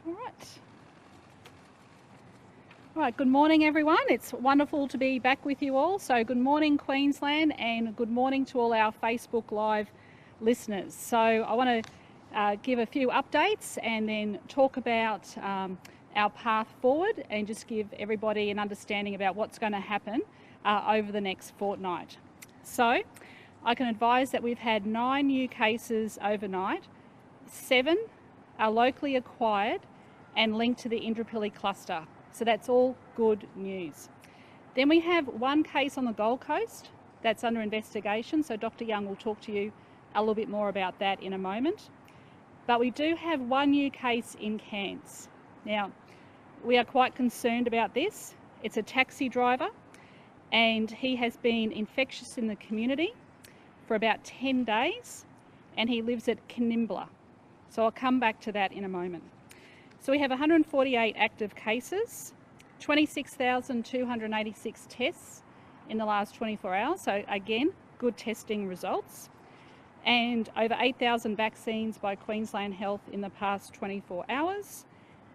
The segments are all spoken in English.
All right, good morning everyone. It's wonderful to be back with you all. So good morning Queensland and good morning to all our Facebook Live listeners. So I want to give a few updates and then talk about our path forward and just give everybody an understanding about what's going to happen over the next fortnight. So I can advise that we've had 9 new cases overnight, 7 are locally acquired and linked to the Indooroopilly cluster. So that's all good news. Then we have 1 case on the Gold Coast that's under investigation. So Dr. Young will talk to you a little bit more about that in a moment. But we do have 1 new case in Cairns. Now, we are quite concerned about this. It's a taxi driver and he has been infectious in the community for about 10 days and he lives at Kanimbla. So I'll come back to that in a moment. So we have 148 active cases, 26,286 tests in the last 24 hours. So again, good testing results. And over 8,000 vaccines by Queensland Health in the past 24 hours.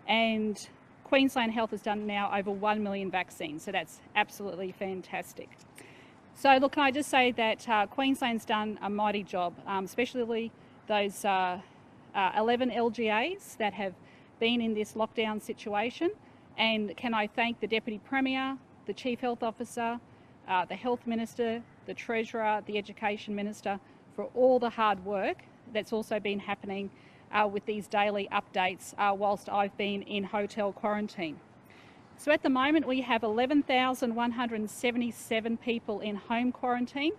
And Queensland Health has done now over 1 million vaccines. So that's absolutely fantastic. So look, can I just say that Queensland's done a mighty job, especially those 11 LGAs that have been in this lockdown situation. And can I thank the Deputy Premier, the Chief Health Officer, the Health Minister, the Treasurer, the Education Minister for all the hard work that's also been happening with these daily updates whilst I've been in hotel quarantine. So at the moment we have 11,177 people in home quarantine,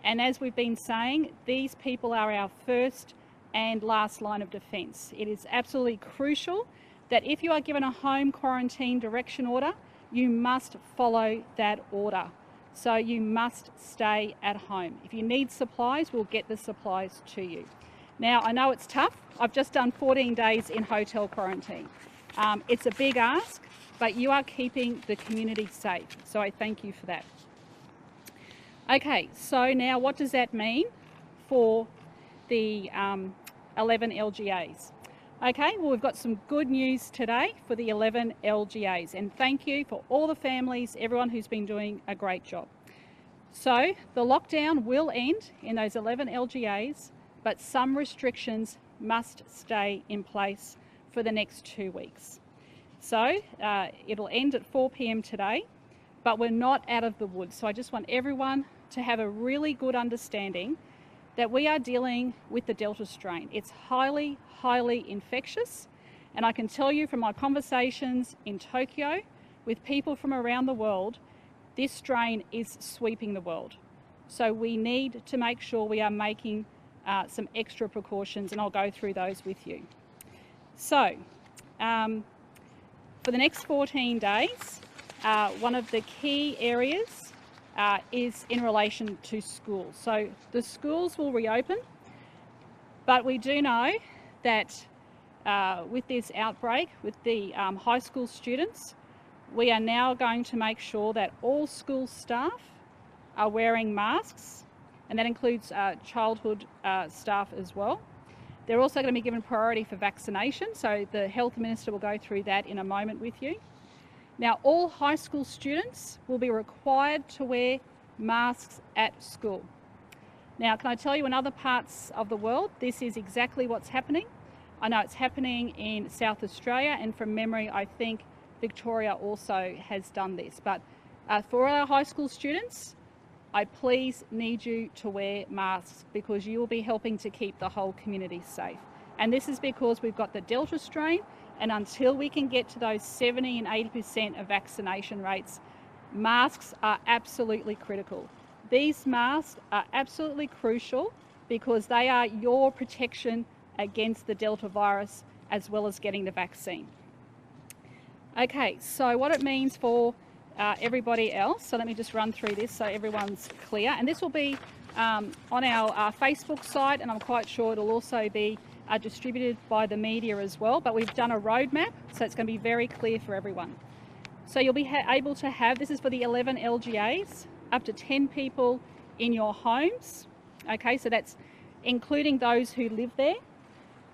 and as we've been saying, these people are our first and last line of defence. It is absolutely crucial that if you are given a home quarantine direction order, you must follow that order. So you must stay at home. If you need supplies, we'll get the supplies to you. Now, I know it's tough. I've just done 14 days in hotel quarantine. It's a big ask, but you are keeping the community safe. So I thank you for that. Okay, so now what does that mean for the 11 LGAs? Okay, well, we've got some good news today for the 11 LGAs, and thank you for all the families, everyone who's been doing a great job. So the lockdown will end in those 11 LGAs, but some restrictions must stay in place for the next 2 weeks. So it'll end at 4 p.m. today, but we're not out of the woods. So I just want everyone to have a really good understanding that we are dealing with the Delta strain. It's highly, highly infectious. And I can tell you from my conversations in Tokyo with people from around the world, this strain is sweeping the world. So we need to make sure we are making some extra precautions, and I'll go through those with you. So for the next 14 days, one of the key areas is in relation to schools. So the schools will reopen, but we do know that with this outbreak, with the high school students, we are now going to make sure that all school staff are wearing masks, and that includes childhood staff as well. They're also going to be given priority for vaccination, so the Health Minister will go through that in a moment with you. Now, all high school students will be required to wear masks at school. Now, can I tell you, in other parts of the world, this is exactly what's happening. I know it's happening in South Australia, and from memory, I think Victoria also has done this. But for our high school students, I please need you to wear masks because you will be helping to keep the whole community safe. And this is because we've got the Delta strain, and until we can get to those 70 and 80% of vaccination rates, masks are absolutely critical. These masks are absolutely crucial because they are your protection against the Delta virus as well as getting the vaccine. Okay, so what it means for everybody else. So let me just run through this so everyone's clear. And this will be on our Facebook site, and I'm quite sure it'll also be distributed by the media as well. But we've done a roadmap, so it's going to be very clear for everyone. So you'll be able to have, this is for the 11 LGAs, up to 10 people in your homes. Okay, so that's including those who live there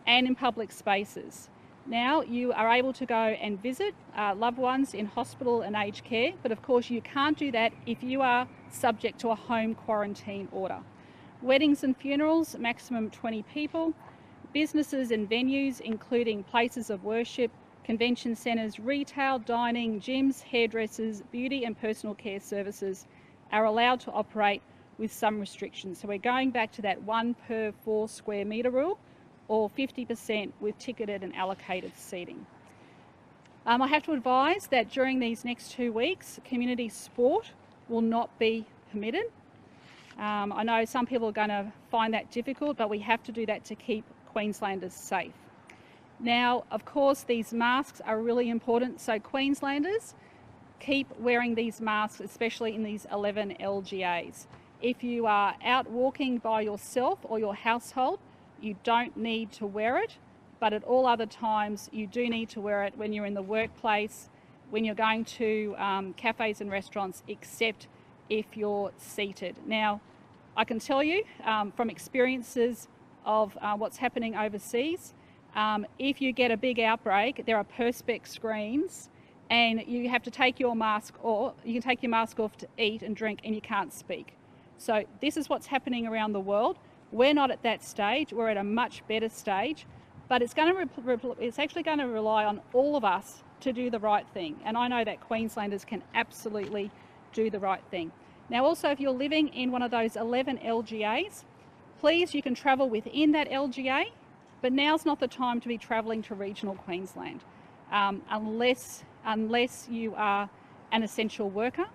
and in public spaces. Now you are able to go and visit loved ones in hospital and aged care, but of course you can't do that if you are subject to a home quarantine order. Weddings and funerals, maximum 20 people. Businesses and venues, including places of worship, convention centres, retail, dining, gyms, hairdressers, beauty and personal care services are allowed to operate with some restrictions. So we're going back to that 1 per 4 square metre rule, or 50% with ticketed and allocated seating. I have to advise that during these next 2 weeks, community sport will not be permitted. I know some people are going to find that difficult, but we have to do that to keep Queenslanders safe. Now, of course, these masks are really important, so Queenslanders, keep wearing these masks, especially in these 11 LGAs. If you are out walking by yourself or your household, you don't need to wear it, but at all other times you do need to wear it when you're in the workplace, when you're going to cafes and restaurants, except if you're seated. Now, I can tell you from experiences of what's happening overseas, if you get a big outbreak, there are perspex screens and you have to take your mask off. You can take your mask off to eat and drink and you can't speak. So this is what's happening around the world. We're not at that stage, we're at a much better stage, but it's actually going to rely on all of us to do the right thing. And I know that Queenslanders can absolutely do the right thing. Now also, if you're living in one of those 11 LGAs, please, you can travel within that LGA, but now's not the time to be travelling to regional Queensland, unless you are an essential worker.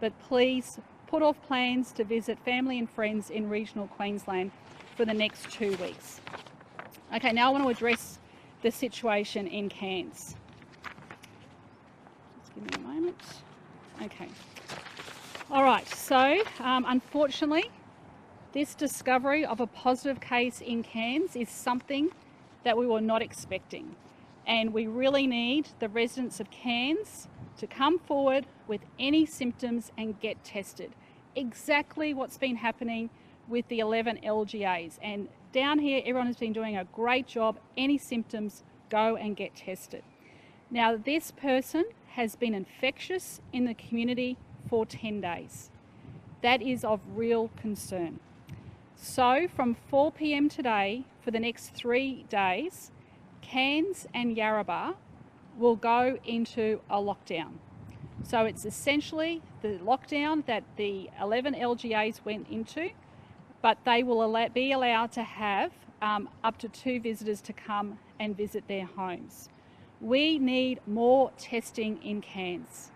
But please put off plans to visit family and friends in regional Queensland for the next 2 weeks. Okay, now I want to address the situation in Cairns. Just give me a moment. Okay. All right, so unfortunately, this discovery of a positive case in Cairns is something that we were not expecting. And we really need the residents of Cairns to come forward with any symptoms and get tested. Exactly what's been happening with the 11 LGAs. And down here, everyone has been doing a great job. Any symptoms, go and get tested. Now, this person has been infectious in the community for 10 days. That is of real concern. So from 4 p.m. today, for the next 3 days, Cairns and Yarrabah will go into a lockdown. So it's essentially the lockdown that the 11 LGAs went into, but they will be allowed to have up to 2 visitors to come and visit their homes. We need more testing in Cairns.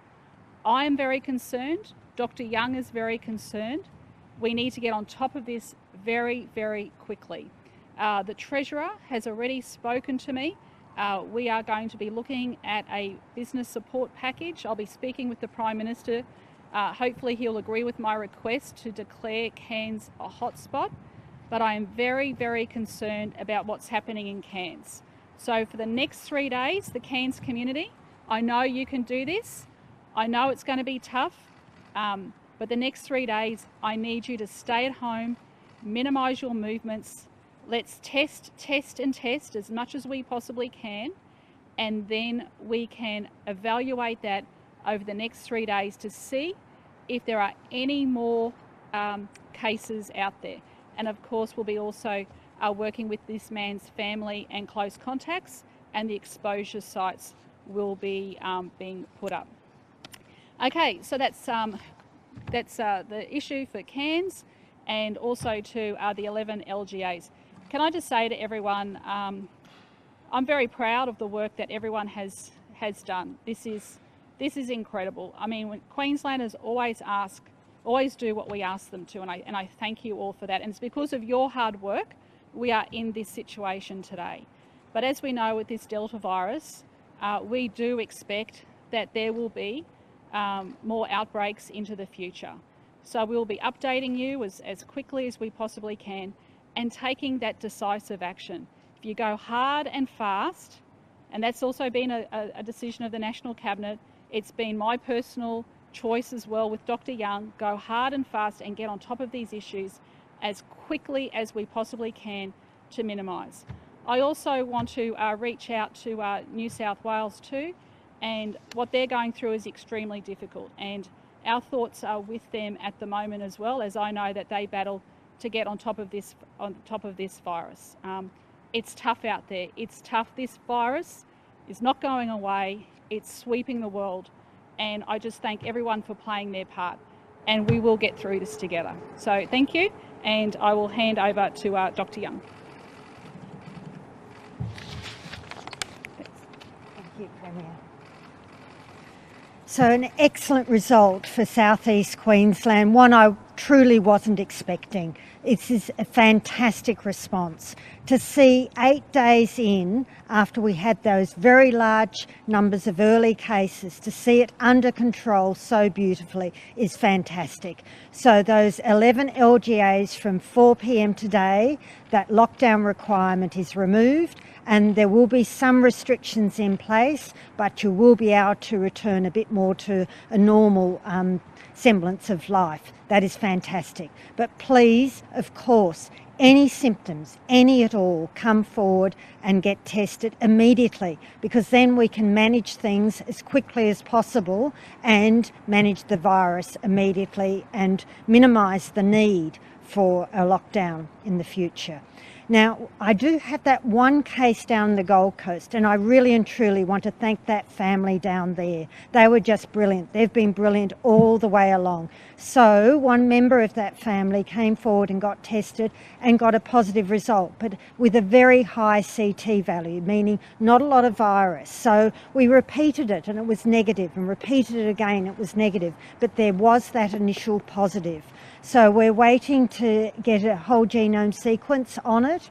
I am very concerned. Dr. Young is very concerned. We need to get on top of this very, very quickly. The Treasurer has already spoken to me. We are going to be looking at a business support package. I'll be speaking with the Prime Minister. Hopefully he'll agree with my request to declare Cairns a hotspot. But I am very, very concerned about what's happening in Cairns. So for the next 3 days, the Cairns community, I know you can do this. I know it's going to be tough, but the next 3 days, I need you to stay at home, minimise your movements. Let's test as much as we possibly can, and then we can evaluate that over the next 3 days to see if there are any more cases out there. And of course, we'll be also working with this man's family and close contacts, and the exposure sites will be being put up. Okay, so that's the issue for Cairns and also to the 11 LGAs. Can I just say to everyone, I'm very proud of the work that everyone has done. This is incredible. I mean, when Queenslanders always do what we ask them to, and I thank you all for that. And it's because of your hard work we are in this situation today. But as we know with this Delta virus, we do expect that there will be more outbreaks into the future. So we'll be updating you as quickly as we possibly can and taking that decisive action. If you go hard and fast, and that's also been a decision of the National Cabinet, it's been my personal choice as well with Dr. Young, go hard and fast and get on top of these issues as quickly as we possibly can to minimise. I also want to reach out to New South Wales too, and what they're going through is extremely difficult, and our thoughts are with them at the moment as well, as I know that they battle to get on top of this virus. It's tough out there. It's tough. This virus is not going away. It's sweeping the world, and I just thank everyone for playing their part, and we will get through this together. So thank you, and I will hand over to Dr. Young. Thank you, Premier. So an excellent result for South East Queensland, one I truly wasn't expecting. This is a fantastic response. To see 8 days in, after we had those very large numbers of early cases, to see it under control so beautifully is fantastic. So those 11 LGAs from 4 p.m. today, that lockdown requirement is removed, and there will be some restrictions in place, but you will be able to return a bit more to a normal semblance of life. That is fantastic. But please, of course, any symptoms, any at all, come forward and get tested immediately, because then we can manage things as quickly as possible and manage the virus immediately and minimise the need for a lockdown in the future. Now, I do have that one case down the Gold Coast, and I really and truly want to thank that family down there. They were just brilliant. They've been brilliant all the way along. So one member of that family came forward and got tested and got a positive result, but with a very high CT value, meaning not a lot of virus. So we repeated it and it was negative, and repeated it again, it was negative, but there was that initial positive. So we're waiting to get a whole genome sequence on it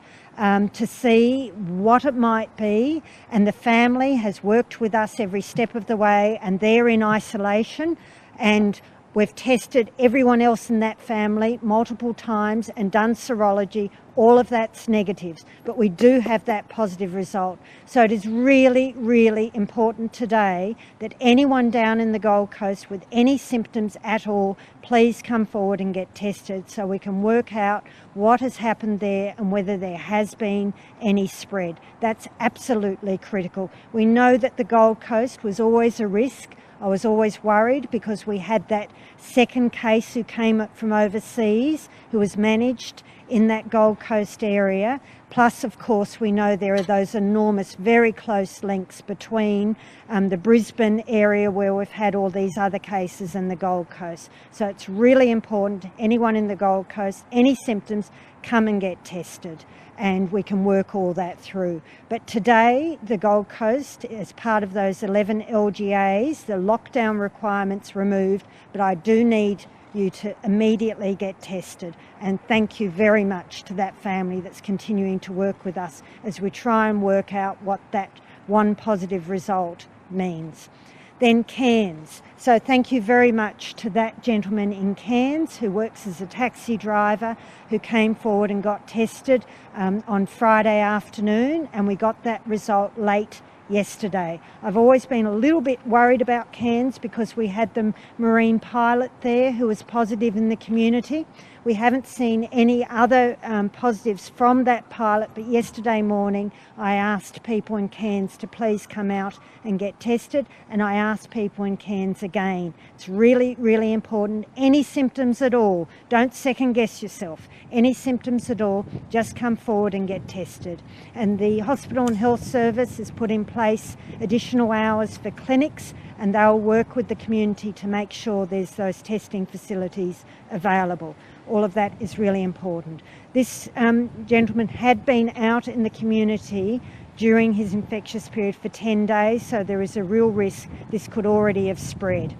to see what it might be, and the family has worked with us every step of the way, and they're in isolation, and we've tested everyone else in that family multiple times and done serology. All of that's negatives, but we do have that positive result. So it is really, really important today that anyone down in the Gold Coast with any symptoms at all, please come forward and get tested so we can work out what has happened there and whether there has been any spread. That's absolutely critical. We know that the Gold Coast was always a risk. I was always worried because we had that second case who came from overseas, who was managed in that Gold Coast area. Plus, of course, we know there are those enormous, very close links between the Brisbane area where we've had all these other cases and the Gold Coast. So it's really important, anyone in the Gold Coast, any symptoms, come and get tested, and we can work all that through. But today, the Gold Coast, as part of those 11 LGAs, the lockdown requirements removed, but I do need you to immediately get tested. And thank you very much to that family that's continuing to work with us as we try and work out what that one positive result means. Then Cairns. So thank you very much to that gentleman in Cairns who works as a taxi driver, who came forward and got tested on Friday afternoon, and we got that result late yesterday. I've always been a little bit worried about Cairns because we had the marine pilot there who was positive in the community. We haven't seen any other positives from that pilot, but yesterday morning I asked people in Cairns to please come out and get tested, and I asked people in Cairns again. It's really, really important. Any symptoms at all, don't second guess yourself. Any symptoms at all, just come forward and get tested. And the Hospital and Health Service has put in place additional hours for clinics, and they'll work with the community to make sure there's those testing facilities available. All of that is really important. This gentleman had been out in the community during his infectious period for 10 days, so there is a real risk this could already have spread,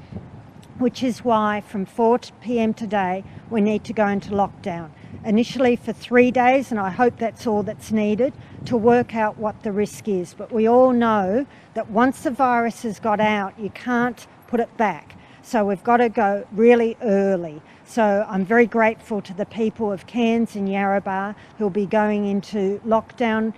which is why from 4 p.m. today we need to go into lockdown. Initially for 3 days, and I hope that's all that's needed to work out what the risk is. But we all know that once the virus has got out, you can't put it back. So we've got to go really early. So I'm very grateful to the people of Cairns and Yarrabah who'll be going into lockdown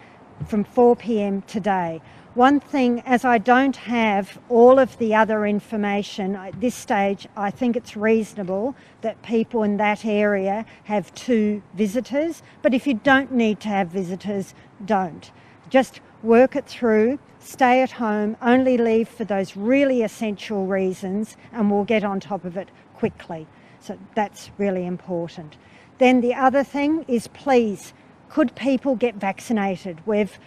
from 4 p.m. today. One thing, as I don't have all of the other information at this stage, I think it's reasonable that people in that area have 2 visitors. But if you don't need to have visitors, don't. Just work it through, stay at home, only leave for those really essential reasons, and we'll get on top of it quickly. So that's really important. Then the other thing is, please, could people get vaccinated? We've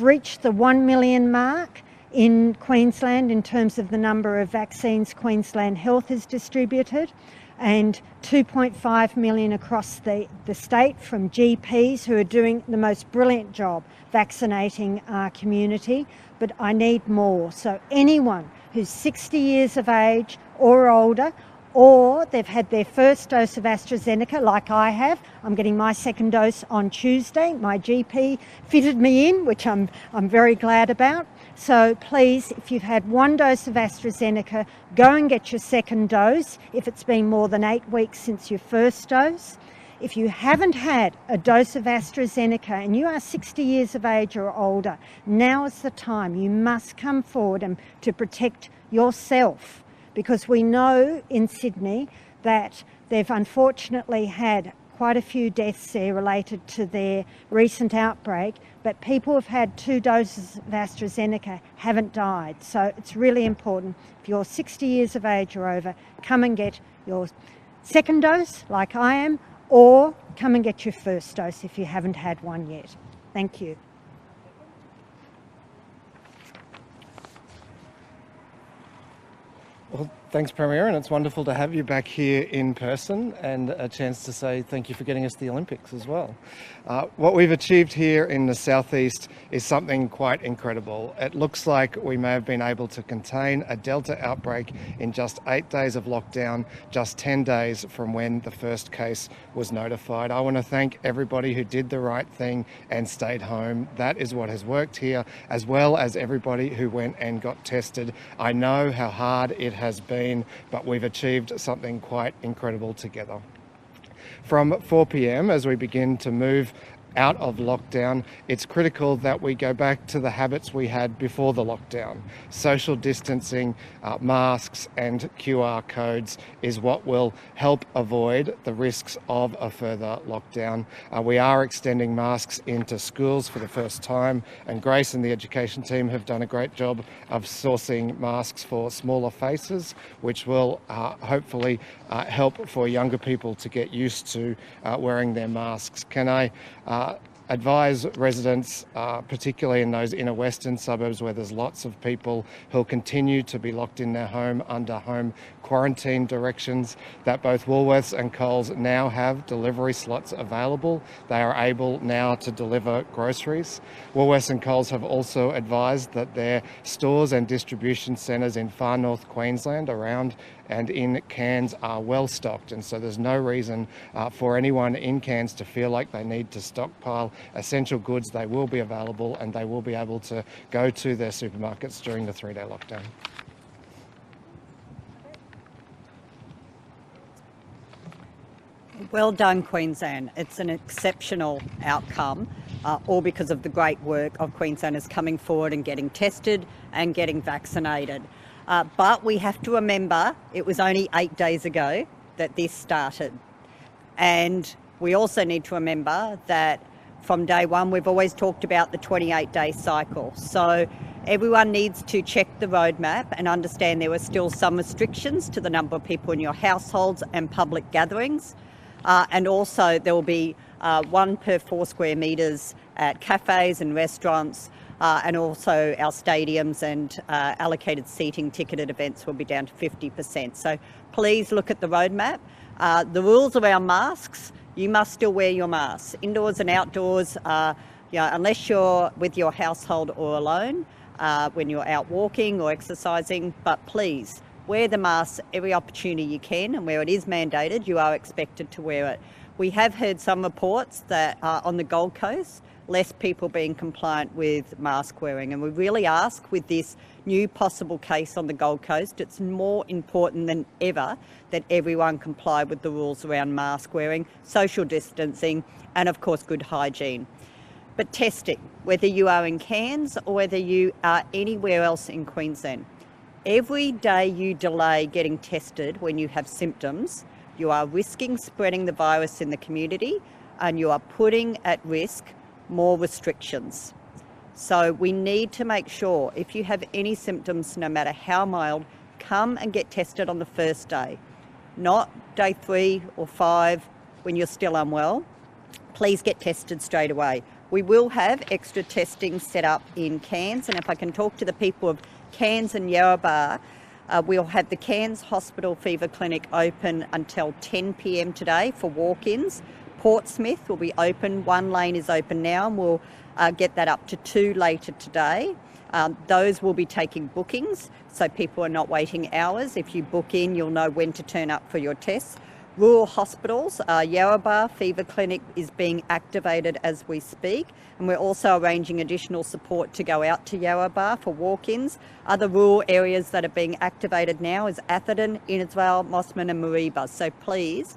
reached the 1 million mark in Queensland in terms of the number of vaccines Queensland Health has distributed, and 2.5 million across the state from GPs who are doing the most brilliant job vaccinating our community. But I need more. So anyone who's 60 years of age or older, or they've had their first dose of AstraZeneca, like I have. I'm getting my second dose on Tuesday. My GP fitted me in, which I'm very glad about. So please, if you've had 1 dose of AstraZeneca, go and get your second dose if it's been more than 8 weeks since your first dose. If you haven't had a dose of AstraZeneca and you are 60 years of age or older, now is the time. You must come forward and to protect yourself, because we know in Sydney that they've unfortunately had quite a few deaths there related to their recent outbreak, but people who've had 2 doses of AstraZeneca haven't died. So it's really important, if you're 60 years of age or over, come and get your second dose like I am, or come and get your first dose if you haven't had one yet. Thank you. Well, thanks, Premier, and it's wonderful to have you back here in person and a chance to say thank you for getting us to the Olympics as well. What we've achieved here in the southeast is something quite incredible. It looks like we may have been able to contain a Delta outbreak in just 8 days of lockdown, just 10 days from when the first case was notified. I want to thank everybody who did the right thing and stayed home. That is what has worked here, as well as everybody who went and got tested. I know how hard it has been, but we've achieved something quite incredible together. From 4 p.m, as we begin to move out of lockdown, it's critical that we go back to the habits we had before the lockdown. Social distancing, masks and QR codes is what will help avoid the risks of a further lockdown. We are extending masks into schools for the first time, and Grace and the education team have done a great job of sourcing masks for smaller faces, which will hopefully help for younger people to get used to wearing their masks. Can I advise residents, particularly in those inner western suburbs where there's lots of people who'll continue to be locked in their home under home quarantine directions, that both Woolworths and Coles now have delivery slots available. They are able now to deliver groceries. Woolworths and Coles have also advised that their stores and distribution centres in far north Queensland, around and in Cairns, are well stocked, and so there's no reason for anyone in Cairns to feel like they need to stockpile essential goods. They will be available and they will be able to go to their supermarkets during the 3-day lockdown. Well done, Queensland. It's an exceptional outcome, all because of the great work of Queenslanders coming forward and getting tested and getting vaccinated. But we have to remember it was only 8 days ago that this started. And we also need to remember that from day one, we've always talked about the 28-day cycle. So everyone needs to check the roadmap and understand there are still some restrictions to the number of people in your households and public gatherings. And also there will be 1 per 4 square metres at cafes and restaurants, and also our stadiums and allocated seating ticketed events will be down to 50%. So please look at the roadmap. The rules around masks, you must still wear your mask. Indoors and outdoors, unless you're with your household or alone, when you're out walking or exercising, but please wear the mask every opportunity you can, and where it is mandated, you are expected to wear it. We have heard some reports that on the Gold Coast, less people being compliant with mask wearing, and we really ask, with this new possible case on the Gold Coast, it's more important than ever that everyone comply with the rules around mask wearing, social distancing and of course good hygiene. But testing, whether you are in Cairns or whether you are anywhere else in Queensland, every day you delay getting tested when you have symptoms, you are risking spreading the virus in the community and you are putting at risk more restrictions. So we need to make sure if you have any symptoms, no matter how mild, come and get tested on the first day, not day 3 or 5 when you're still unwell. Please get tested straight away. We will have extra testing set up in Cairns, and if I can talk to the people of Cairns and Yarrabah, we'll have the Cairns Hospital Fever Clinic open until 10 p.m. today for walk-ins. Portsmouth will be open. 1 lane is open now, and we'll get that up to 2 later today. Those will be taking bookings, so people are not waiting hours. If you book in, you'll know when to turn up for your tests. Rural hospitals, Yarrabah Fever Clinic is being activated as we speak, and we're also arranging additional support to go out to Yarrabah for walk-ins. Other rural areas that are being activated now is Atherton, Innisfail, Mossman and Mareeba. So please,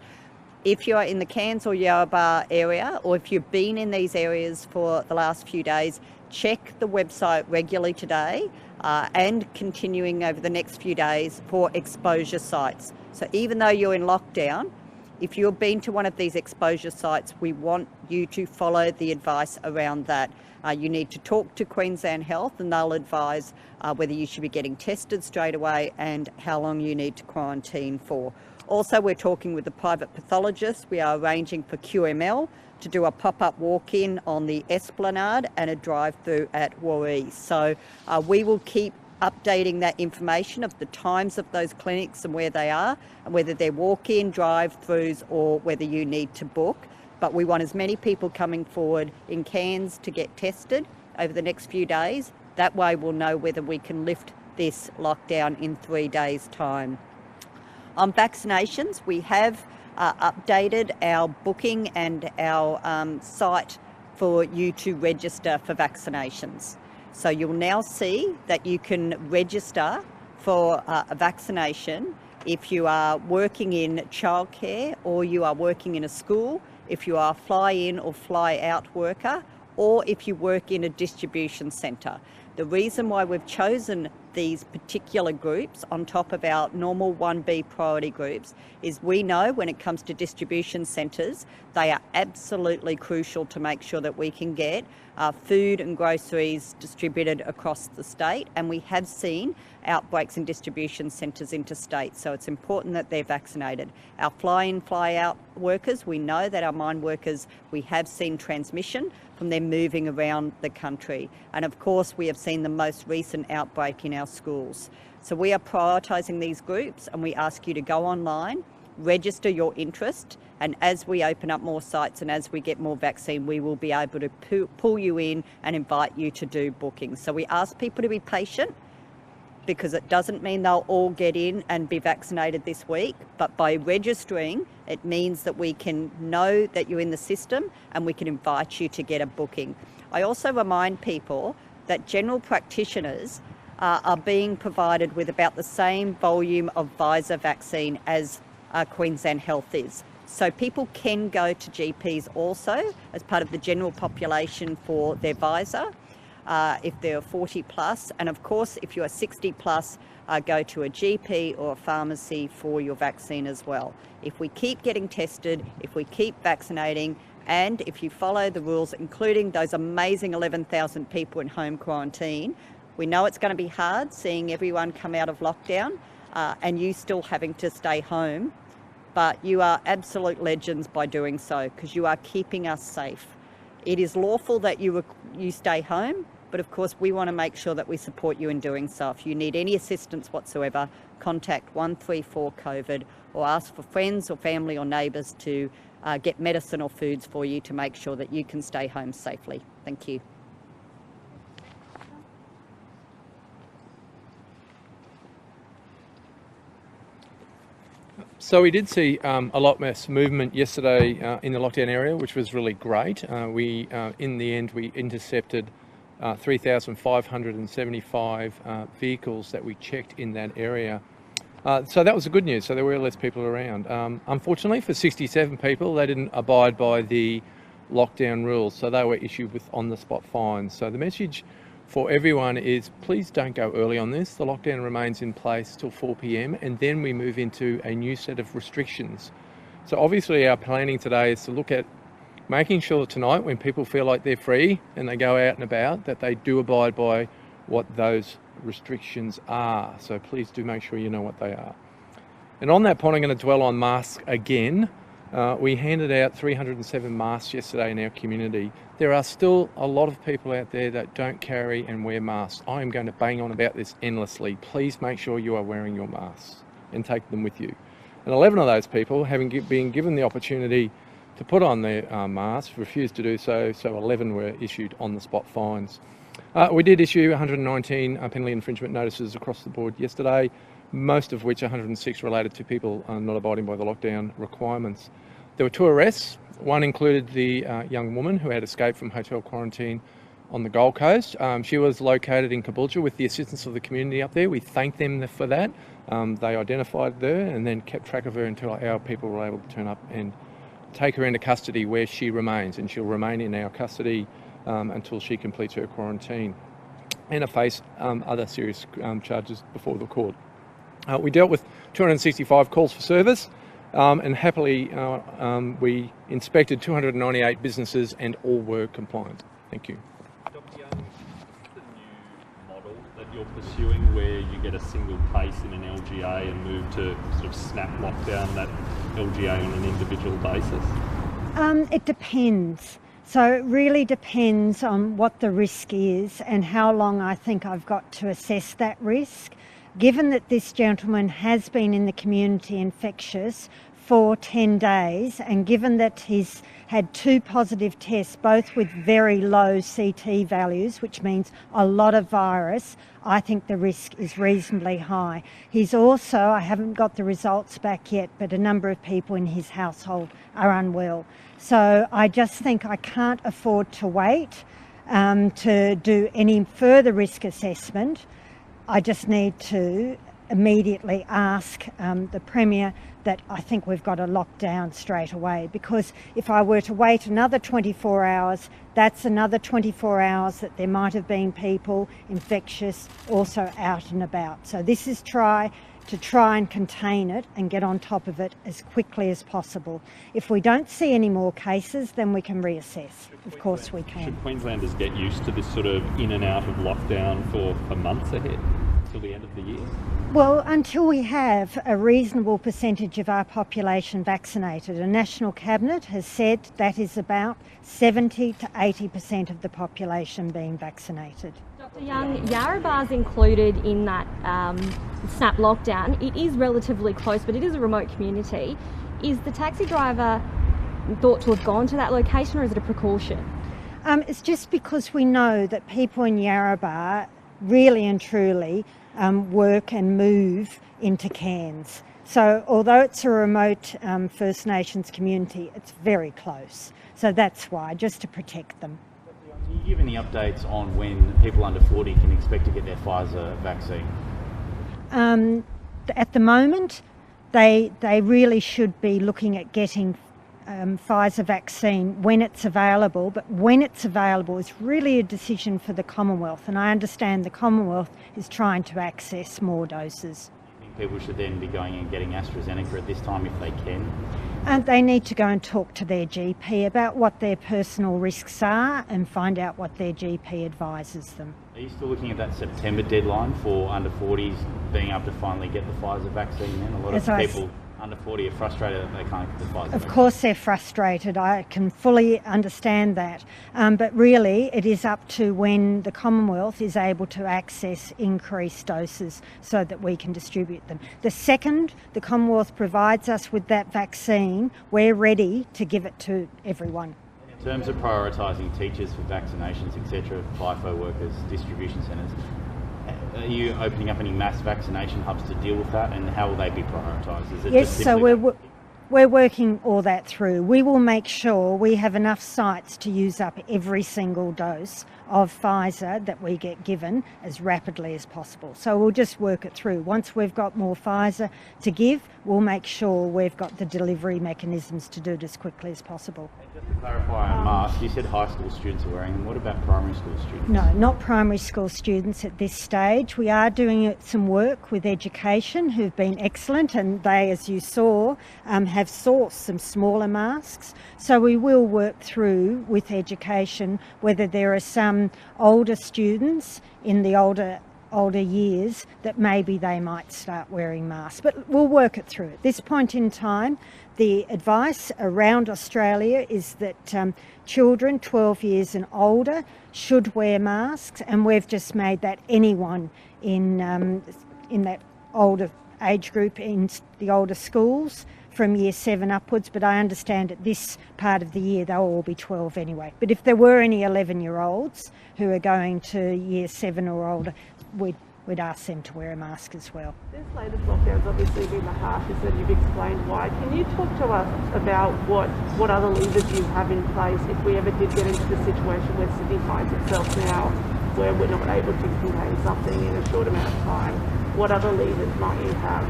if you are in the Cairns or Yarrabah area, or if you've been in these areas for the last few days, check the website regularly today and continuing over the next few days for exposure sites. So even though you're in lockdown, if you've been to one of these exposure sites, we want you to follow the advice around that. You need to talk to Queensland Health and they'll advise whether you should be getting tested straight away and how long you need to quarantine for. Also, we're talking with the private pathologist. We are arranging for QML to do a pop-up walk-in on the Esplanade and a drive-through at Waree. So we will keep updating that information of the times of those clinics and where they are, and whether they're walk-in, drive-throughs, or whether you need to book. But we want as many people coming forward in Cairns to get tested over the next few days. That way we'll know whether we can lift this lockdown in 3 days' time. On vaccinations, we have updated our booking and our site for you to register for vaccinations. So you'll now see that you can register for a vaccination if you are working in childcare or you are working in a school, if you are a fly-in or fly-out worker, or if you work in a distribution centre. The reason why we've chosen these particular groups on top of our normal 1B priority groups is we know when it comes to distribution centres, they are absolutely crucial to make sure that we can get food and groceries distributed across the state, and we have seen outbreaks in distribution centres interstate, so it's important that they're vaccinated. Our fly-in, fly-out workers, we know that our mine workers, we have seen transmission from them moving around the country, and of course we have seen the most recent outbreak in our schools. So we are prioritising these groups, and we ask you to go online, register your interest, and as we open up more sites and as we get more vaccine, we will be able to pull you in and invite you to do bookings. So we ask people to be patient, because it doesn't mean they'll all get in and be vaccinated this week, but by registering, it means that we can know that you're in the system and we can invite you to get a booking. I also remind people that general practitioners are being provided with about the same volume of Pfizer vaccine as Queensland Health is. So people can go to GPs also as part of the general population for their Pfizer. If they're 40 plus, and of course if you are 60 plus, go to a GP or a pharmacy for your vaccine as well. If we keep getting tested, if we keep vaccinating, and if you follow the rules, including those amazing 11,000 people in home quarantine, we know it's going to be hard seeing everyone come out of lockdown and you still having to stay home, but you are absolute legends by doing so, because you are keeping us safe. It is lawful that you stay home, but of course we want to make sure that we support you in doing so. If you need any assistance whatsoever, contact 134 COVID or ask for friends or family or neighbours to get medicine or foods for you to make sure that you can stay home safely. Thank you. So we did see a lot less movement yesterday in the lockdown area, which was really great. In the end, we intercepted 3,575 vehicles that we checked in that area. So that was the good news. So there were less people around. Unfortunately, for 67 people, they didn't abide by the lockdown rules, so they were issued with on-the-spot fines. So the message for everyone is please don't go early on this. The lockdown remains in place till 4 p.m. and then we move into a new set of restrictions. So obviously our planning today is to look at making sure that tonight when people feel like they're free and they go out and about, that they do abide by what those restrictions are. So please do make sure you know what they are. And on that point, I'm going to dwell on masks again. We handed out 307 masks yesterday in our community. There are still a lot of people out there that don't carry and wear masks. I am going to bang on about this endlessly. Please make sure you are wearing your masks and take them with you. And 11 of those people, having been given the opportunity to put on their masks, refused to do so, so 11 were issued on-the-spot fines. We did issue 119 penalty infringement notices across the board yesterday, most of which 106 related to people not abiding by the lockdown requirements. There were 2 arrests. One included the young woman who had escaped from hotel quarantine on the Gold Coast. She was located in Caboolture with the assistance of the community up there. We thanked them for that. They identified her and then kept track of her until our people were able to turn up and take her into custody where she remains, and she'll remain in our custody until she completes her quarantine and face other serious charges before the court. We dealt with 265 calls for service and happily we inspected 298 businesses and all were compliant. Thank you. Dr. Young, the new model that you're pursuing where you get a single case in an LGA and move to sort of snap lockdown that LGA on an individual basis? It depends. So it really depends on what the risk is and how long I think I've got to assess that risk. Given that this gentleman has been in the community infectious for 10 days and given that he's had 2 positive tests, both with very low CT values, which means a lot of virus, I think the risk is reasonably high. He's also, I haven't got the results back yet, but a number of people in his household are unwell. So I just think I can't afford to wait to do any further risk assessment. I just need to immediately ask the Premier that I think we've got to lock down straight away, because if I were to wait another 24 hours, that's another 24 hours that there might have been people infectious also out and about. So this is try and contain it and get on top of it as quickly as possible. If we don't see any more cases, then we can reassess. Of course we can. Should Queenslanders get used to this sort of in and out of lockdown for months ahead, till the end of the year? Well, until we have a reasonable percentage of our population vaccinated. A National Cabinet has said that is about 70 to 80% of the population being vaccinated. Dr. Young, Yarrabar's included in that snap lockdown. It is relatively close, but it is a remote community. Is the taxi driver thought to have gone to that location, or is it a precaution? It's just because we know that people in Yarrabar really and truly work and move into Cairns. So although it's a remote First Nations community, it's very close. So that's why, just to protect them. Can you give any updates on when people under 40 can expect to get their Pfizer vaccine? At the moment, they really should be looking at getting Pfizer vaccine when it's available, but when it's available is really a decision for the Commonwealth, and I understand the Commonwealth is trying to access more doses. Do you think people should then be going and getting AstraZeneca at this time if they can? And they need to go and talk to their GP about what their personal risks are and find out what their GP advises them. Are you still looking at that September deadline for under 40s being able to finally get the Pfizer vaccine then? A lot of people under 40 are frustrated that they can't get the Pfizer vaccine. Of course they're frustrated, I can fully understand that, but really it is up to when the Commonwealth is able to access increased doses so that we can distribute them. The second the Commonwealth provides us with that vaccine, we're ready to give it to everyone. In terms of prioritising teachers for vaccinations, etc., FIFO workers, distribution centres, are you opening up any mass vaccination hubs to deal with that, and how will they be prioritised? Is it Yes, just so we're working all that through. We will make sure we have enough sites to use up every single dose of Pfizer that we get given as rapidly as possible. So we'll just work it through. Once we've got more Pfizer to give, we'll make sure we've got the delivery mechanisms to do it as quickly as possible. And just to clarify on masks, you said high school students are wearing them. What about primary school students? No, not primary school students at this stage. We are doing some work with education who've been excellent, and they, as you saw, have sourced some smaller masks. So we will work through with education whether there are some older students in the older years that maybe they might start wearing masks. But we'll work it through. At this point in time, the advice around Australia is that children 12 years and older should wear masks, and we've just made that anyone in that older age group in the older schools from year 7 upwards, but I understand at this part of the year they'll all be 12 anyway. But if there were any 11-year-olds who are going to year 7 or older, we'd ask them to wear a mask as well. This latest lockdown's obviously been the harshest, and you've explained why. Can you talk to us about what other levers you have in place if we ever did get into the situation where Sydney finds itself now where we're not able to contain something in a short amount of time? What other levers might you have?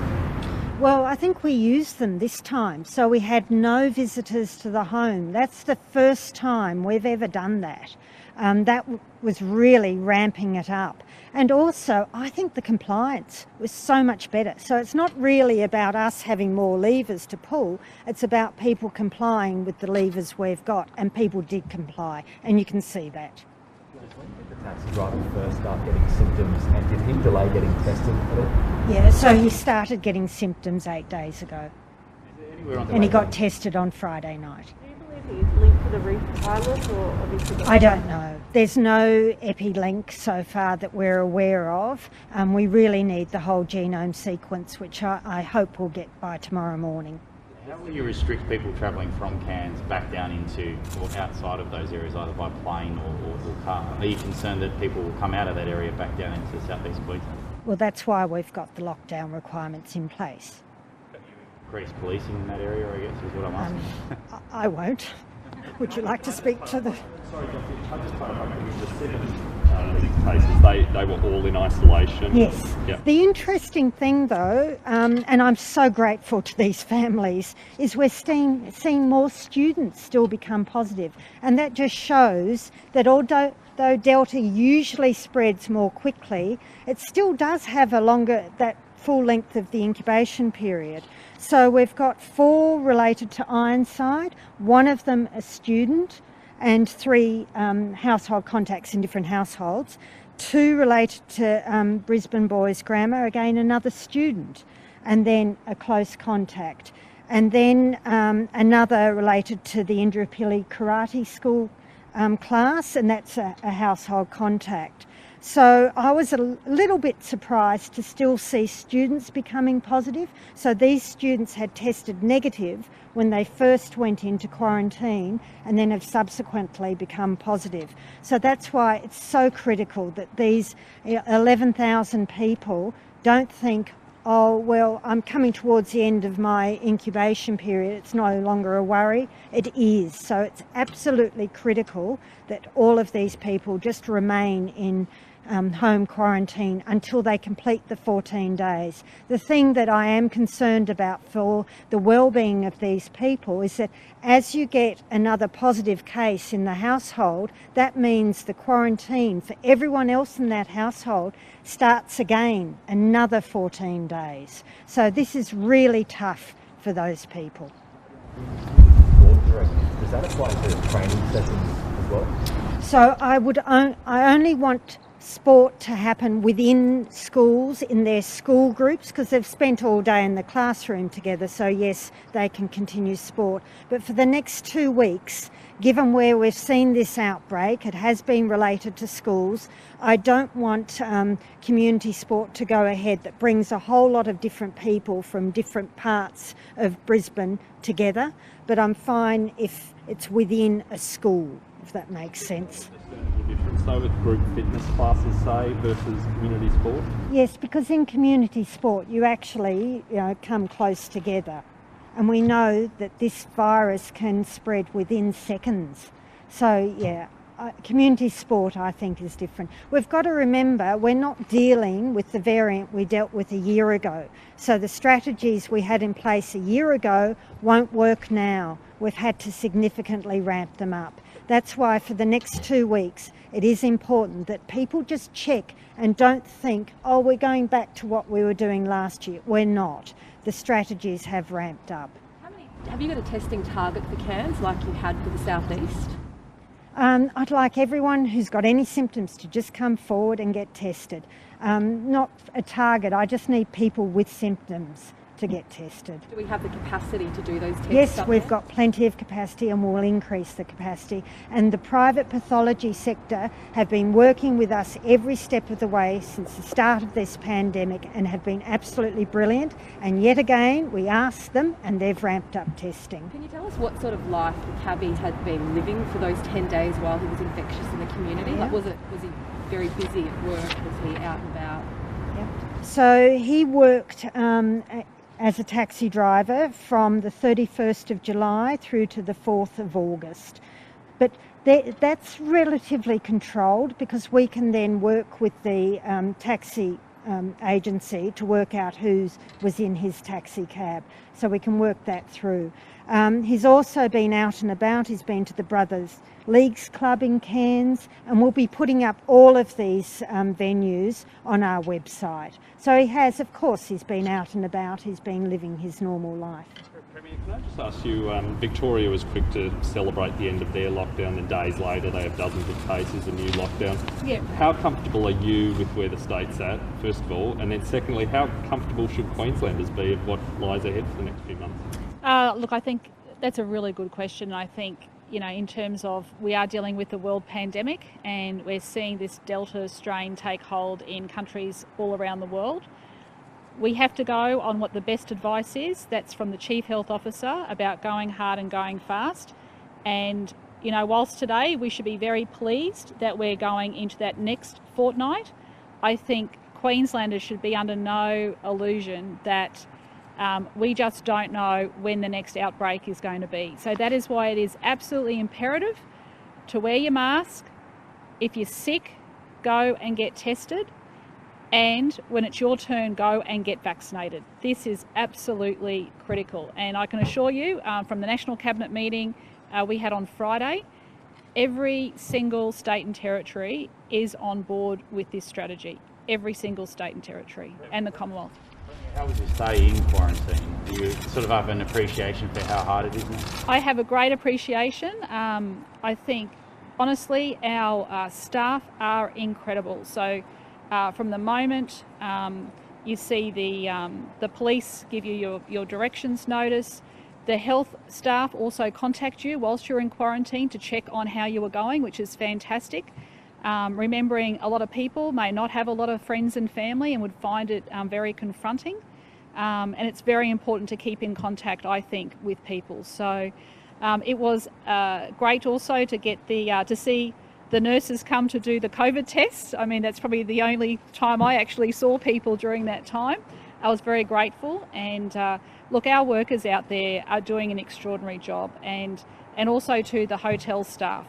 Well, I think we used them this time. So we had no visitors to the home. That's the first time we've ever done that. That was really ramping it up. And also, I think the compliance was so much better. So it's not really about us having more levers to pull. It's about people complying with the levers we've got. And people did comply. And you can see that. When did the taxi driver first start getting symptoms, and did he delay getting tested at all? Yeah, so he started getting symptoms 8 days ago. And he got tested on Friday night. Do you believe he's linked to the reef pilot, or obviously? I don't know. There's no epi-link so far that we're aware of. We really need the whole genome sequence, which I hope we'll get by tomorrow morning. How will you restrict people travelling from Cairns back down into or outside of those areas, either by plane or car? Are you concerned that people will come out of that area back down into southeast Queensland? Well, that's why we've got the lockdown requirements in place. Increase policing in that area, I guess, is what I'm asking. I won't. Would you like to speak to the... Sorry, I just clarify, the 7 cases, they were all in isolation? Yes. Yep. The interesting thing though, and I'm so grateful to these families, is we're seeing more students still become positive. And that just shows that although Delta usually spreads more quickly, it still does have that full length of the incubation period. So we've got 4 related to Ironside, one of them a student, and 3 household contacts in different households. 2 related to Brisbane Boys Grammar, again another student, and then a close contact. And then another related to the Indooroopilly Karate School class, and that's a household contact. So I was a little bit surprised to still see students becoming positive. So these students had tested negative when they first went into quarantine and then have subsequently become positive. So that's why it's so critical that these 11,000 people don't think, oh, well, I'm coming towards the end of my incubation period, it's no longer a worry. It is. So it's absolutely critical that all of these people just remain in home quarantine until they complete the 14 days. The thing that I am concerned about for the well-being of these people is that as you get another positive case in the household, that means the quarantine for everyone else in that household starts again, another 14 days. So this is really tough for those people. Does that apply to training sessions as well? So I only want sport to happen within schools, in their school groups, because they've spent all day in the classroom together, so yes, they can continue sport. But for the next 2 weeks, given where we've seen this outbreak, it has been related to schools, I don't want community sport to go ahead that brings a whole lot of different people from different parts of Brisbane together, but I'm fine if it's within a school, if that makes sense. Difference though with group fitness classes, say, versus community sport? Yes, because in community sport you actually come close together. and we know that this virus can spread within seconds. So yeah, community sport I think is different. We've got to remember we're not dealing with the variant we dealt with a year ago. So the strategies we had in place a year ago won't work now. We've had to significantly ramp them up. That's why for the next 2 weeks it is important that people just check and don't think, oh, we're going back to what we were doing last year. We're not. The strategies have ramped up. Have you got a testing target for Cairns like you had for the southeast? I'd like everyone who's got any symptoms to just come forward and get tested. Not a target, I just need people with symptoms to get tested. Do we have the capacity to do those tests? Yes, we've got plenty of capacity and we'll increase the capacity. And the private pathology sector have been working with us every step of the way since the start of this pandemic and have been absolutely brilliant. And yet again, we asked them and they've ramped up testing. Can you tell us what sort of life the cabbie had been living for those 10 days while he was infectious in the community? Yeah. Like, was he very busy at work? Was he out and about? Yeah. So he worked as a taxi driver from the 31st of July through to the 4th of August. But that's relatively controlled because we can then work with the taxi agency to work out who was in his taxi cab. So we can work that through. He's also been out and about. He's been to the Brothers Leagues Club in Cairns, and we'll be putting up all of these venues on our website. So he has, of course, he's been out and about. He's been living his normal life. Premier, can I just ask you, Victoria was quick to celebrate the end of their lockdown, and days later they have dozens of cases, a new lockdown. Yeah. How comfortable are you with where the state's at, first of all? And then secondly, how comfortable should Queenslanders be of what lies ahead for the next few months? Look, I think that's a really good question. I think, you know, in terms of we are dealing with the world pandemic and we're seeing this Delta strain take hold in countries all around the world. We have to go on what the best advice is. That's from the Chief Health Officer about going hard and going fast. And, you know, whilst today we should be very pleased that we're going into that next fortnight, I think Queenslanders should be under no illusion that we just don't know when the next outbreak is going to be. So that is why it is absolutely imperative to wear your mask. If you're sick, go and get tested. And when it's your turn, go and get vaccinated. This is absolutely critical. And I can assure you from the National Cabinet meeting we had on Friday, every single state and territory is on board with this strategy. Every single state and territory and the Commonwealth. How would you stay in quarantine? Do you sort of have an appreciation for how hard it is now? I have a great appreciation. I think, honestly, our staff are incredible. So from the moment you see the police give you your directions notice, the health staff also contact you whilst you're in quarantine to check on how you are going, which is fantastic. Remembering a lot of people may not have a lot of friends and family and would find it very confronting. And it's very important to keep in contact, I think, with people. So it was great also to get to see the nurses come to do the COVID tests. I mean, that's probably the only time I actually saw people during that time. I was very grateful. And look, our workers out there are doing an extraordinary job, and also to the hotel staff.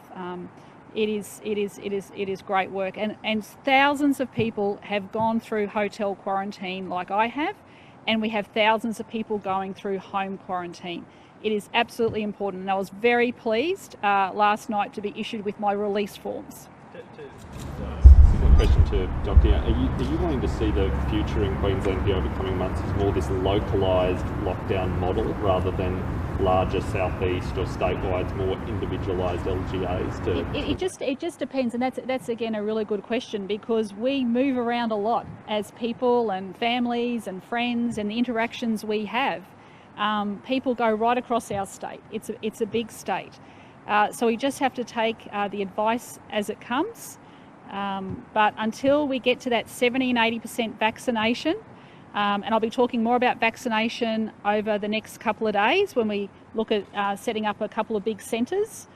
It is great work, and thousands of people have gone through hotel quarantine like I have, and we have thousands of people going through home quarantine. It is absolutely important, and I was very pleased last night to be issued with my release forms. Similar question to Dr. Young. Are you wanting to see the future in Queensland here over coming months as more this localised lockdown model rather than larger southeast or statewide, more individualised LGAs? It just depends, and that's again a really good question, because we move around a lot as people and families and friends, and the interactions we have. People go right across our state. It's a big state, so we just have to take the advice as it comes. But until we get to that 70 and 80% vaccination, and I'll be talking more about vaccination over the next couple of days when we look at setting up a couple of big centres,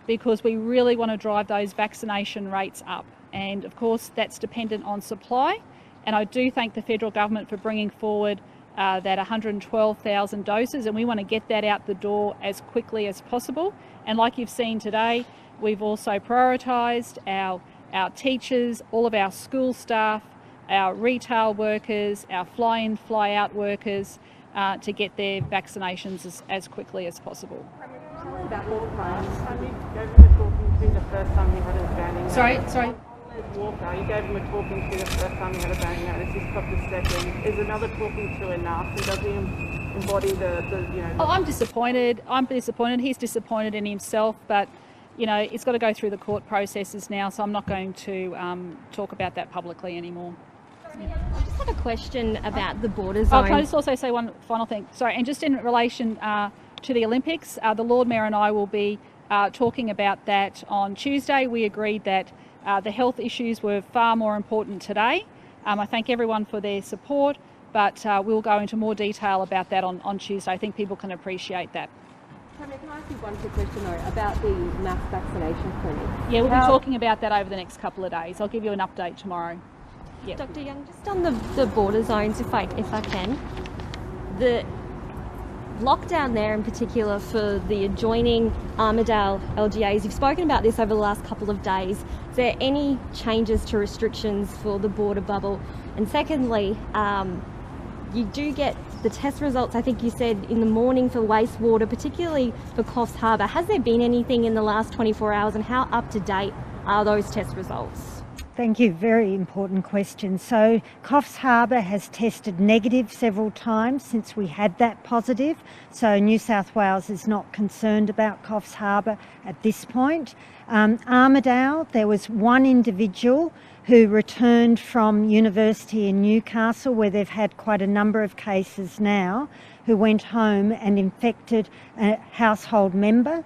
because we really want to drive those vaccination rates up. And of course that's dependent on supply, and I do thank the federal government for bringing forward that 112,000 doses, and we want to get that out the door as quickly as possible. And like you've seen today, we've also prioritised our teachers, all of our school staff, our retail workers, our fly-in, fly-out workers to get their vaccinations as quickly as possible. That Walker, you gave him a talking to the first time he had a banning. Sorry. Walker, you gave him a talking to the first time he had a banning notice. He's got the second. Is another talking to enough? And does he embody the Oh, I'm disappointed. He's disappointed in himself, but it's got to go through the court processes now, so I'm not going to talk about that publicly anymore. I just have a question about the border zone. Can I just also say one final thing? Sorry, and just in relation to the Olympics, the Lord Mayor and I will be talking about that on Tuesday. We agreed that the health issues were far more important today. I thank everyone for their support, but we'll go into more detail about that on Tuesday. I think people can appreciate that. Tammy, can I ask you one quick question though about the mass vaccination clinic? Yeah, we'll be talking about that over the next couple of days. I'll give you an update tomorrow. Yeah. Dr. Young, just on the border zones, if I can, the lockdown there in particular for the adjoining Armidale LGAs, you've spoken about this over the last couple of days. Is there any changes to restrictions for the border bubble? And secondly, you do get the test results, I think you said, in the morning for wastewater, particularly for Coffs Harbour. Has there been anything in the last 24 hours and how up to date are those test results? Thank you. Very important question. So Coffs Harbour has tested negative several times since we had that positive. So New South Wales is not concerned about Coffs Harbour at this point. Armidale, there was one individual who returned from university in Newcastle, where they've had quite a number of cases now, who went home and infected a household member.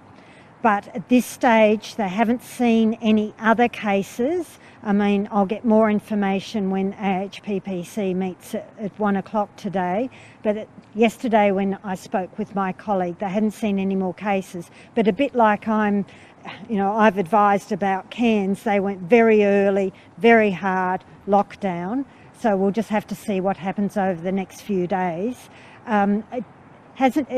But at this stage, they haven't seen any other cases. I mean, I'll get more information when AHPPC meets at 1 o'clock today. But yesterday when I spoke with my colleague, they hadn't seen any more cases. But a bit like I've advised about Cairns, they went very early, very hard lockdown. So we'll just have to see what happens over the next few days. It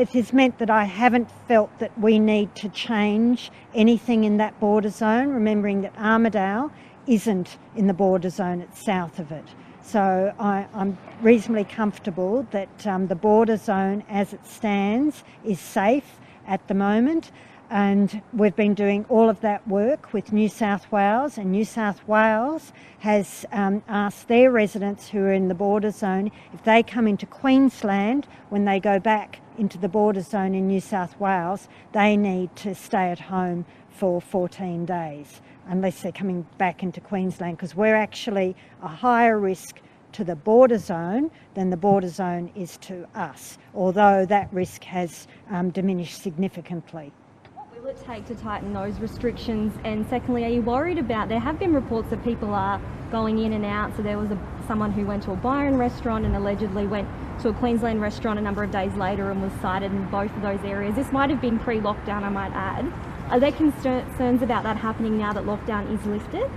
has meant that I haven't felt that we need to change anything in that border zone, remembering that Armidale isn't in the border zone, it's south of it. So I'm reasonably comfortable that the border zone as it stands is safe at the moment. And we've been doing all of that work with New South Wales, and New South Wales has asked their residents who are in the border zone, if they come into Queensland, when they go back into the border zone in New South Wales, they need to stay at home for 14 days, unless they're coming back into Queensland, because we're actually a higher risk to the border zone than the border zone is to us, although that risk has diminished significantly. Will it take to tighten those restrictions? And secondly, are you worried about, there have been reports that people are going in and out, so there was someone who went to a Byron restaurant and allegedly went to a Queensland restaurant a number of days later and was cited in both of those areas. This might have been pre-lockdown, I might add. Are there concerns about that happening now that lockdown is lifted?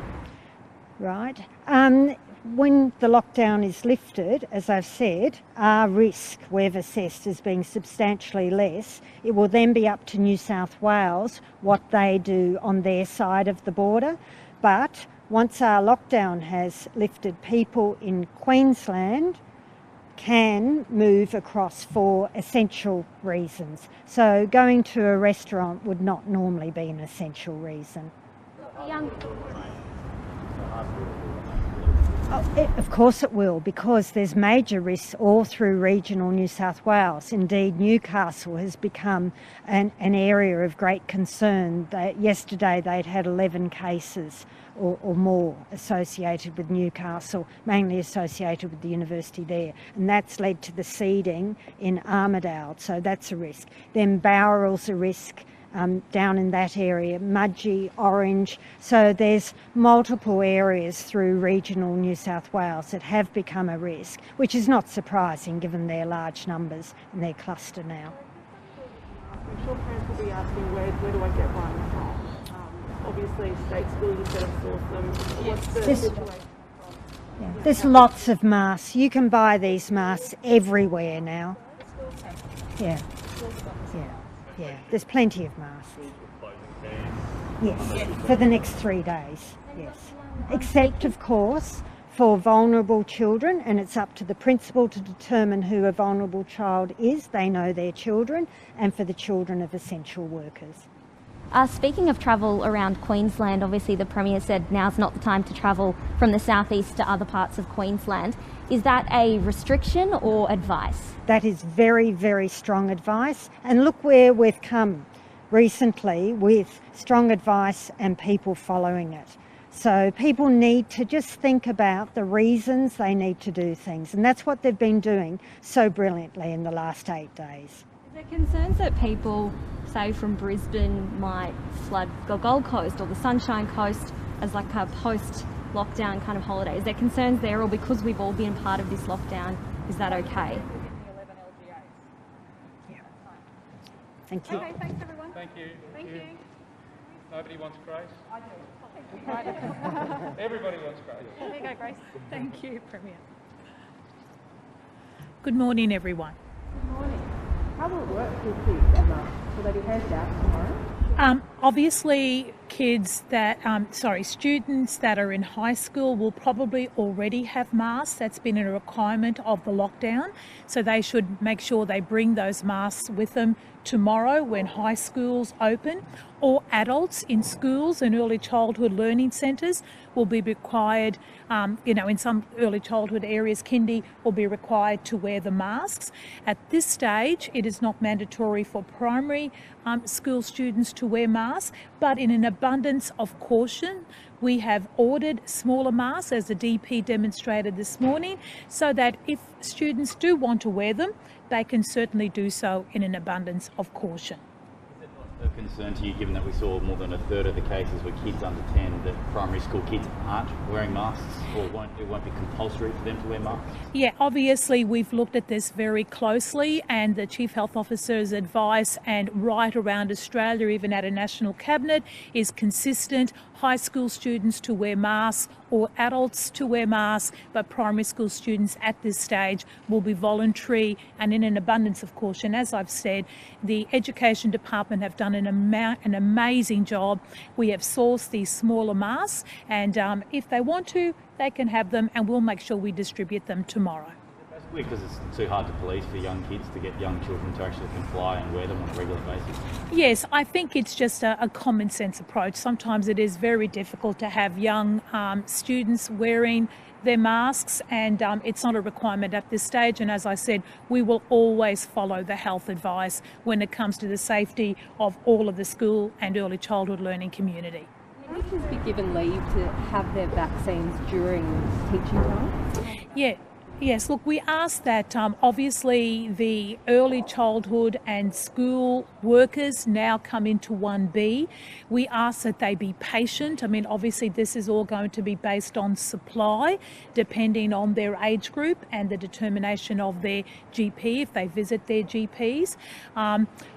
Right. When the lockdown is lifted, as I've said, our risk we've assessed as being substantially less. It will then be up to New South Wales what they do on their side of the border. But once our lockdown has lifted, people in Queensland can move across for essential reasons. So going to a restaurant would not normally be an essential reason. Of course it will, because there's major risks all through regional New South Wales. Indeed, Newcastle has become an area of great concern. Yesterday they'd had 11 cases or more associated with Newcastle, mainly associated with the university there. And that's led to the seeding in Armidale, so that's a risk. Then Bowral's a risk. Down in that area, Mudgee, Orange. So there's multiple areas through regional New South Wales that have become a risk, which is not surprising given their large numbers and their cluster now. I'm sure parents will be asking, where do I get one from? Obviously, state school, you said have sourced them. What's the situation from Yeah. There's lots of masks. You can buy these masks everywhere now. Yeah. Yeah. There's plenty of masks. Yes, for the next 3 days. Yes. Except, of course, for vulnerable children, and it's up to the principal to determine who a vulnerable child is. They know their children, and for the children of essential workers. Speaking of travel around Queensland, obviously the Premier said now's not the time to travel from the southeast to other parts of Queensland. Is that a restriction or advice? That is very, very strong advice. And look where we've come recently with strong advice and people following it. So people need to just think about the reasons they need to do things. And that's what they've been doing so brilliantly in the last 8 days. Is there concerns that people, say from Brisbane, might flood the Gold Coast or the Sunshine Coast as like a post-lockdown kind of holiday? Is there concerns there, or because we've all been part of this lockdown, is that okay? Yeah. Thank you. Okay, thanks everyone. Thank you. Thank you. Nobody wants Grace? I do. Everybody wants Grace. There you go, Grace. Thank you, Premier. Good morning, everyone. Good morning. How will it work with kids and masks? Will they be handed out tomorrow? Obviously, students that are in high school will probably already have masks. That's been a requirement of the lockdown. So they should make sure they bring those masks with them tomorrow when high schools open, or adults in schools and early childhood learning centres will be required, in some early childhood areas, kindy will be required to wear the masks. At this stage, it is not mandatory for primary school students to wear masks, but in an abundance of caution, we have ordered smaller masks, as the DP demonstrated this morning, so that if students do want to wear them, they can certainly do so in an abundance of caution. Is it not a concern to you, given that we saw more than a third of the cases were kids under 10, that primary school kids aren't wearing masks, or it won't be compulsory for them to wear masks? Yeah, obviously we've looked at this very closely, and the Chief Health Officer's advice, and right around Australia, even at a national cabinet, is consistent. High school students to wear masks, or adults to wear masks, but primary school students at this stage will be voluntary and in an abundance of caution. As I've said, the Education Department have done an amazing job. We have sourced these smaller masks, and if they want to, they can have them, and we'll make sure we distribute them tomorrow. Because it's too hard to police for young kids to get young children to actually comply and wear them on a regular basis? Yes, I think it's just a common sense approach. Sometimes it is very difficult to have young students wearing their masks, and it's not a requirement at this stage. And as I said, we will always follow the health advice when it comes to the safety of all of the school and early childhood learning community. Will teachers be given leave to have their vaccines during teaching time? Yeah. Yes, look, we ask that obviously the early childhood and school workers now come into 1B. We ask that they be patient. I mean, obviously this is all going to be based on supply, depending on their age group and the determination of their GP if they visit their GPs.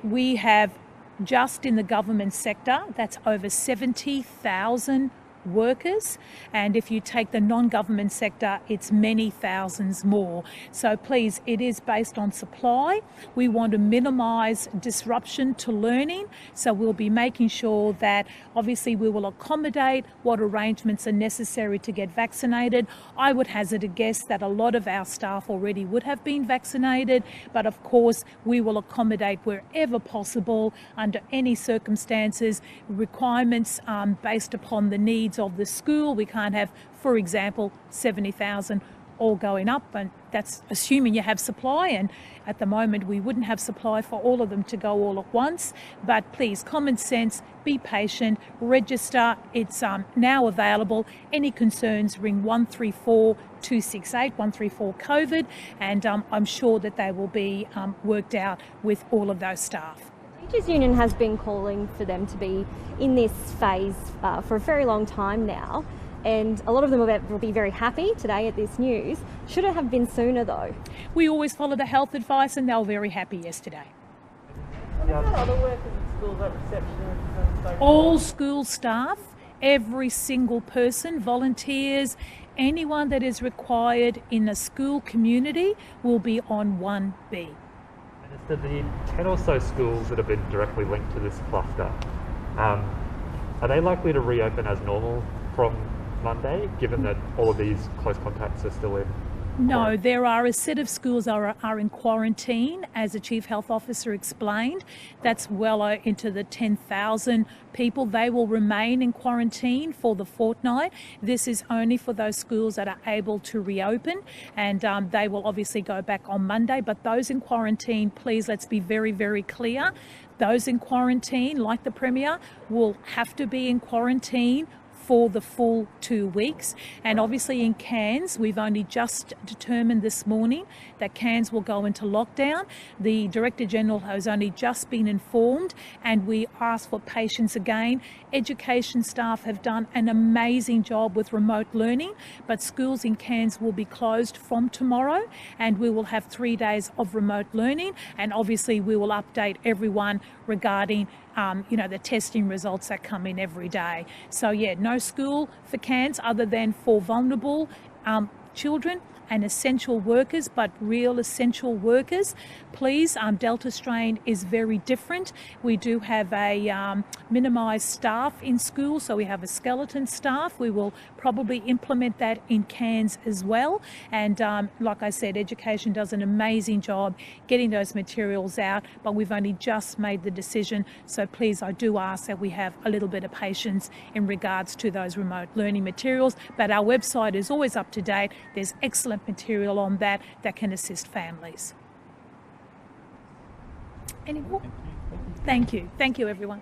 We have just in the government sector, that's over 70,000 workers, and if you take the non-government sector, it's many thousands more. So please, it is based on supply. We want to minimise disruption to learning, so we'll be making sure that obviously we will accommodate what arrangements are necessary to get vaccinated. I would hazard a guess that a lot of our staff already would have been vaccinated, but of course we will accommodate wherever possible under any circumstances, requirements based upon the needs of the school. We can't have, for example, 70,000 all going up, and that's assuming you have supply, and at the moment we wouldn't have supply for all of them to go all at once. But please, common sense, be patient, register. It's now available. Any concerns, ring 134 268 134 COVID, and I'm sure that they will be worked out with all of those staff. Teachers Union has been calling for them to be in this phase for a very long time now, and a lot of them will be very happy today at this news. Should it have been sooner though? We always follow the health advice, and they were very happy yesterday. What about other workers in schools like receptionists and so forth? All school staff every single person, volunteers, anyone that is required in a school community will be on 1B. And as to the 10 or so schools that have been directly linked to this cluster, are they likely to reopen as normal from Monday, given that all of these close contacts are still in? No, there are a set of schools are in quarantine, as the Chief Health Officer explained. That's well into the 10,000 people. They will remain in quarantine for the fortnight. This is only for those schools that are able to reopen, and they will obviously go back on Monday. But those in quarantine, please, let's be very, very clear. Those in quarantine, like the Premier, will have to be in quarantine for the full 2 weeks. And obviously in Cairns, we've only just determined this morning that Cairns will go into lockdown. The Director General has only just been informed, and we ask for patience again. Education staff have done an amazing job with remote learning, but schools in Cairns will be closed from tomorrow, and we will have 3 days of remote learning. And obviously we will update everyone regarding the testing results that come in every day. So yeah, no school for Cairns other than for vulnerable children and essential workers, but real essential workers. Please, Delta strain is very different. We do have a minimised staff in school, so we have a skeleton staff. We will probably implement that in Cairns as well. And like I said, education does an amazing job getting those materials out, but we've only just made the decision. So please, I do ask that we have a little bit of patience in regards to those remote learning materials. But our website is always up to date. There's excellent material on that can assist families. Any more? Thank you. Thank you, everyone.